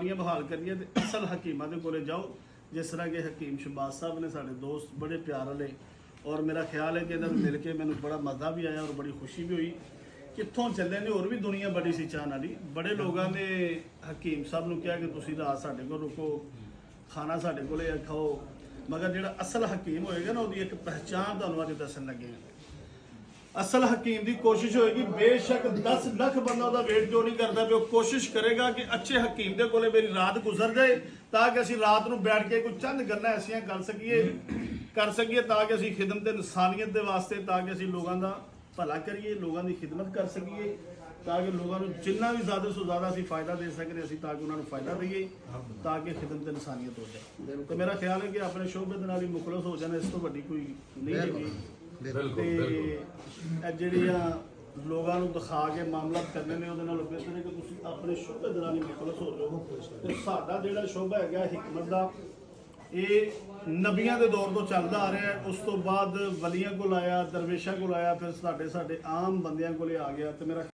निशानियां बहाल करिए ते असल हकीमां दे कोले जाओ। जिस तरह के हकीम शहबाज साहब ने साढ़े दोस्त बड़े प्यार वाले, और मेरा ख्याल है कि इन्होंने मिल के मैंने बड़ा मज़ा भी आया और बड़ी खुशी भी हुई। कित्थों चले ने होर भी दुनिया बड़ी सी चाहन वाली, बड़े लोगों ने हकीम साहब ने कहा कि तुसीं रात साढ़े कोल रुको, खाना साढ़े कोले खाओ, मगर जिहड़ा असल हकीम होएगा ना उसकी एक पहचान तुहानूं अज दस्सण लगे हैं। असल हकीम की कोशिश होएगी, बेशक 10 लाख बंदा उसका वेट क्यों नहीं करता, वो कोशिश करेगा कि अच्छे हकीम के कोले मेरी रात गुजर जाए, ताकि असीं रात को बैठ के कुछ चंद गल्लां ऐसियां कर सकीए ताकि असीं खिदमत इंसानियत के वास्ते, ताकि असीं लोगों का भला करिए, लोगों की खिदमत कर सकीए, ताकि लोगों को जिन्ना भी ज़्यादा से ज़्यादा असीं फ़ायदा दे सकें, असीं ताकि उन्होंने फ़ायदा दईए, ताकि खिदमत इंसानियत हो जाए। तो मेरा ख्याल है कि अपने शोबे दे नाल ही मुखलस हो जाना, इस तो वड्डी कोई नहीं हैगी। ਜਿਹੜੀਆਂ ਲੋਕਾਂ ਨੂੰ ਦਿਖਾ ਕੇ ਮਾਮਲਾ ਕਰਨੇ ਨੇ ਉਹਦੇ ਨਾਲ ਬਿਹਤਰ ਹੈ ਕਿ ਤੁਸੀਂ ਆਪਣੇ ਸ਼ੋਭੇ ਦੇ ਨਾਲ ਹੀ ਮੁਖਲਸ ਹੋ ਜਾਓ। ਤੇ ਸਾਡਾ ਜਿਹੜਾ ਸ਼ੋਭਾ ਹੈਗਾ ਹਿਕਮਤ ਦਾ, ਇਹ ਨਬੀਆਂ ਦੇ ਦੌਰ ਤੋਂ ਚੱਲਦਾ ਆ ਰਿਹਾ ਹੈ। ਉਸ ਤੋਂ ਬਾਅਦ ਵਲੀਆਂ ਕੋਲ ਆਇਆ, ਦਰਵੇਸ਼ਾਂ ਕੋਲ ਆਇਆ, ਫਿਰ ਸਾਡੇ ਆਮ ਬੰਦਿਆਂ ਕੋਲੇ ਆ ਗਿਆ। ਤੇ ਮੇਰਾ